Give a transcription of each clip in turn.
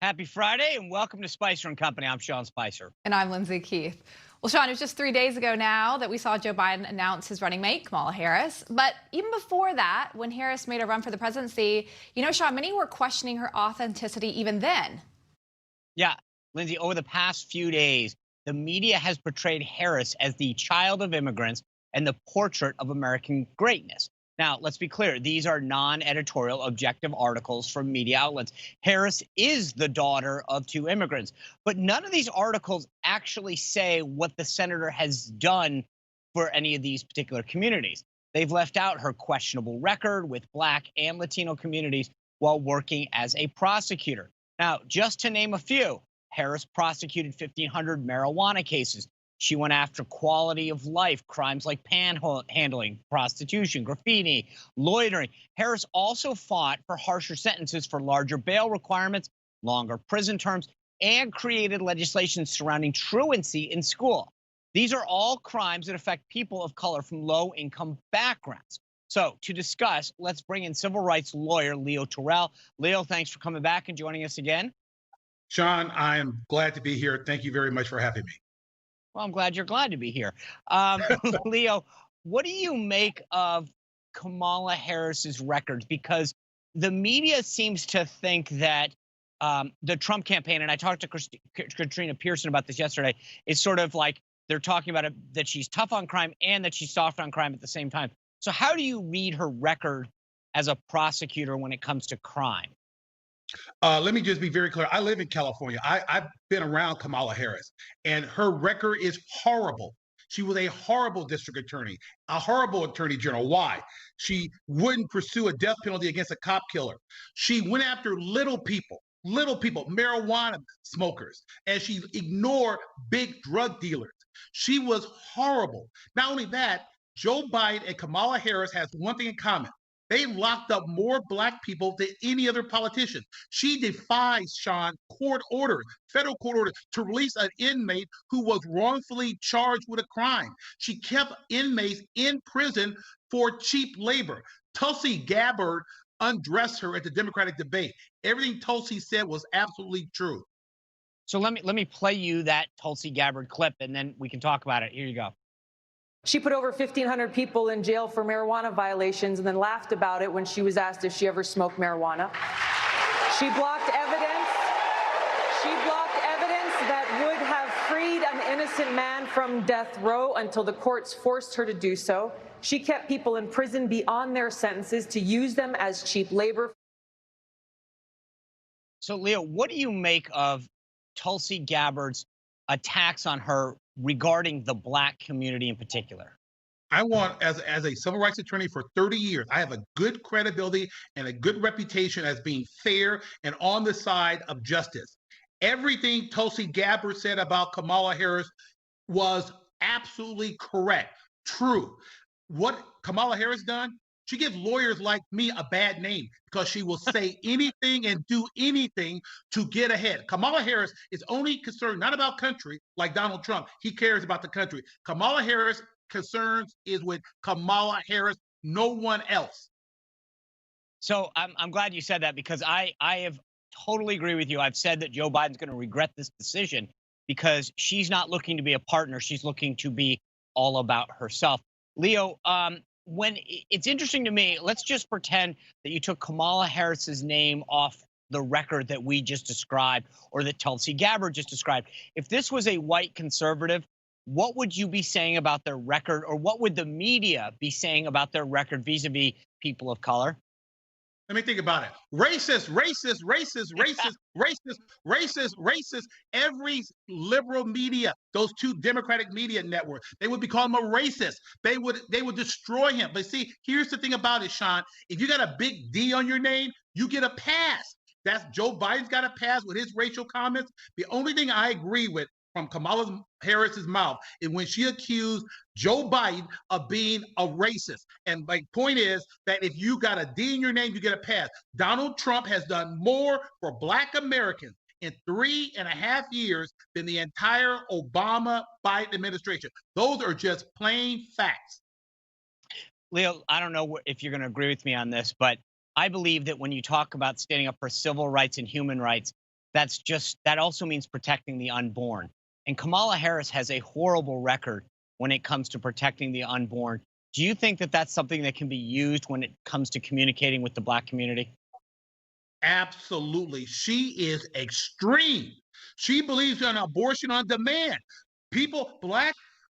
Happy Friday and welcome to Spicer and Company. I'm Sean Spicer. And I'm Lindsay Keith. Well, Sean, it was just 3 days ago now that we saw Joe Biden announce his running mate, Kamala Harris. But even before that, when Harris made a run for the presidency, Sean, many were questioning her authenticity even then. Yeah, Lindsay, over the past few days, the media has portrayed Harris as the child of immigrants and the portrait of American greatness. Now, let's be clear. These are non-editorial, objective articles from media outlets. Harris is the daughter of two immigrants, but none of these articles actually say what the senator has done for any of these particular communities. They've left out her questionable record with Black and Latino communities while working as a prosecutor. Now, just to name a few, Harris prosecuted 1,500 marijuana cases. She went after quality of life, crimes like panhandling, prostitution, graffiti, loitering. Harris also fought for harsher sentences for larger bail requirements, longer prison terms, and created legislation surrounding truancy in school. These are all crimes that affect people of color from low-income backgrounds. So to discuss, let's bring in civil rights lawyer Leo Terrell. Leo, thanks for coming back and joining us again. Sean, I am glad to be here. Thank you very much for having me. Well, I'm glad you're glad to be here. Leo, what do you make of Kamala Harris's records? Because the media seems to think that the Trump campaign, and I talked to Katrina Pearson about this yesterday, is sort of like they're talking about that she's tough on crime and that she's soft on crime at the same time. So how do you read her record as a prosecutor when it comes to crime? Let me just be very clear. I live in California. I've been around Kamala Harris, and her record is horrible. She was a horrible district attorney, a horrible attorney general. Why? She wouldn't pursue a death penalty against a cop killer. She went after little people, marijuana smokers, and she ignored big drug dealers. She was horrible. Not only that, Joe Biden and Kamala Harris has one thing in common. They locked up more Black people than any other politician. She defies, Sean, court orders, federal court orders, to release an inmate who was wrongfully charged with a crime. She kept inmates in prison for cheap labor. Tulsi Gabbard undressed her at the Democratic debate. Everything Tulsi said was absolutely true. So let me play you that Tulsi Gabbard clip, and then we can talk about it. Here you go. She put over 1,500 people in jail for marijuana violations and then laughed about it when she was asked if she ever smoked marijuana. She blocked evidence. She blocked evidence that would have freed an innocent man from death row until the courts forced her to do so. She kept people in prison beyond their sentences to use them as cheap labor. So, Leo, what do you make of Tulsi Gabbard's attacks on her regarding the Black community in particular? I want, as a civil rights attorney for 30 years, I have a good credibility and a good reputation as being fair and on the side of justice. Everything Tulsi Gabbard said about Kamala Harris was absolutely correct, true. What Kamala Harris done? She gives lawyers like me a bad name because she will say anything and do anything to get ahead. Kamala Harris is only concerned not about country like Donald Trump. He cares about the country. Kamala Harris concerns is with Kamala Harris, no one else. So I'm glad you said that because I have totally agree with you. I've said that Joe Biden's going to regret this decision because she's not looking to be a partner. She's looking to be all about herself. Leo, when it's interesting to me, let's just pretend that you took Kamala Harris's name off the record that we just described or that Tulsi Gabbard just described. If this was a white conservative, what would you be saying about their record, or what would the media be saying about their record vis-a-vis people of color? Let me think about it. Racist, racist, racist, racist, racist, racist, racist. Every liberal media, those two Democratic media networks, they would be calling him a racist. They would destroy him. But see, here's the thing about it, Sean. If you got a big D on your name, you get a pass. That's Joe Biden's got a pass with his racial comments. The only thing I agree with from Kamala Harris's mouth is when she accused Joe Biden of being a racist. And my point is that if you got a D in your name, you get a pass. Donald Trump has done more for Black Americans in 3.5 years than the entire Obama-Biden administration. Those are just plain facts. Leo, I don't know if you're going to agree with me on this, but I believe that when you talk about standing up for civil rights and human rights, that also means protecting the unborn. And Kamala Harris has a horrible record when it comes to protecting the unborn. Do you think that that's something that can be used when it comes to communicating with the Black community? Absolutely. She is extreme. She believes in abortion on demand.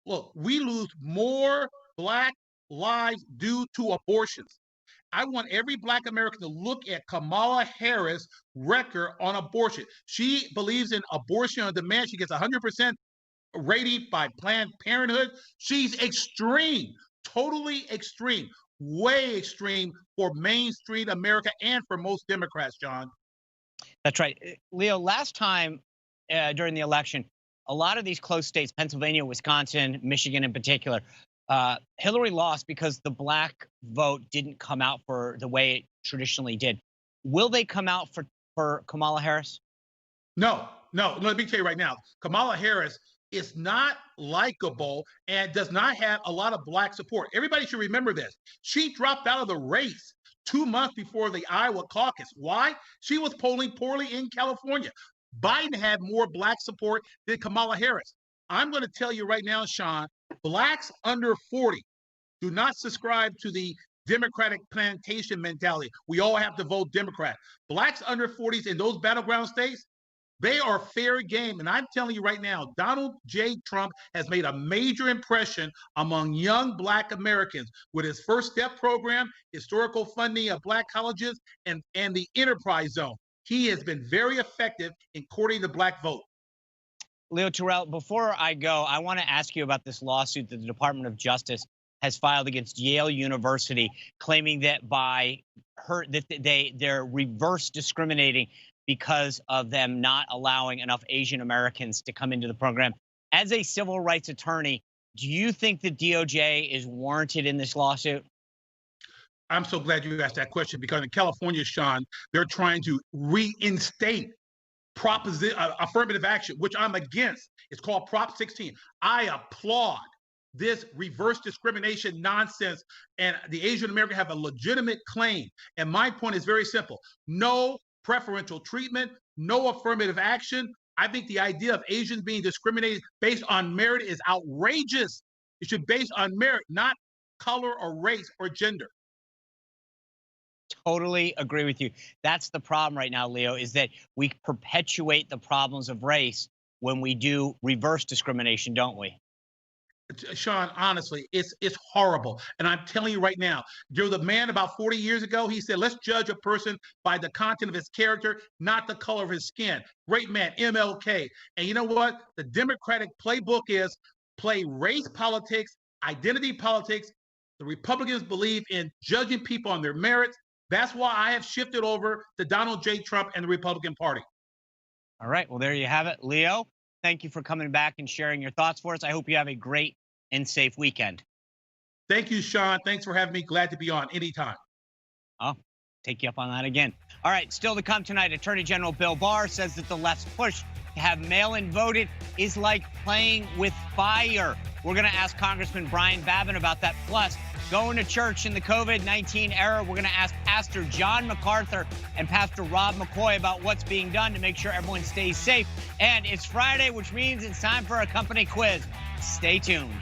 Look, we lose more Black lives due to abortions. I want every Black American to look at Kamala Harris' record on abortion. She believes in abortion on demand. She gets 100% rating by Planned Parenthood. She's extreme, totally extreme, way extreme for mainstream America and for most Democrats, John. That's right. Leo, last time during the election, a lot of these close states, Pennsylvania, Wisconsin, Michigan in particular, Hillary lost because the Black vote didn't come out for the way it traditionally did. Will they come out for Kamala Harris? No. Let me tell you right now, Kamala Harris is not likable and does not have a lot of Black support. Everybody should remember this. She dropped out of the race 2 months before the Iowa caucus. Why? She was polling poorly in California. Biden had more Black support than Kamala Harris. I'm going to tell you right now, Sean, Blacks under 40 do not subscribe to the Democratic plantation mentality. We all have to vote Democrat. Blacks under 40s in those battleground states, they are fair game. And I'm telling you right now, Donald J. Trump has made a major impression among young Black Americans with his First Step program, historical funding of Black colleges, and the Enterprise Zone. He has been very effective in courting the Black vote. Leo Terrell, before I go, I want to ask you about this lawsuit that the Department of Justice has filed against Yale University, claiming that they're reverse discriminating because of them not allowing enough Asian Americans to come into the program. As a civil rights attorney, do you think the DOJ is warranted in this lawsuit? I'm so glad you asked that question because in California, Sean, they're trying to reinstate affirmative action, which I'm against. It's called Prop 16. I applaud this reverse discrimination nonsense, and the Asian American have a legitimate claim. And my point is very simple. No preferential treatment, no affirmative action. I think the idea of Asians being discriminated based on merit is outrageous. It should be based on merit, not color or race or gender. Totally agree with you. That's the problem right now, Leo, is that we perpetuate the problems of race when we do reverse discrimination, don't we? Sean, honestly, it's horrible. And I'm telling you right now, there was a man about 40 years ago, he said, let's judge a person by the content of his character, not the color of his skin. Great man, MLK. And you know what? The Democratic playbook is play race politics, identity politics. The Republicans believe in judging people on their merits. That's why I have shifted over to Donald J. Trump and the Republican Party. All right. Well, there you have it. Leo, thank you for coming back and sharing your thoughts for us. I hope you have a great and safe weekend. Thank you, Sean. Thanks for having me. Glad to be on anytime. I'll take you up on that again. All right. Still to come tonight, Attorney General Bill Barr says that the left's push to have mail-in voted is like playing with fire. We're going to ask Congressman Brian Babin about that. Plus, going to church in the COVID-19 era, we're going to ask Pastor John MacArthur and Pastor Rob McCoy about what's being done to make sure everyone stays safe. And it's Friday, which means it's time for a company quiz. Stay tuned.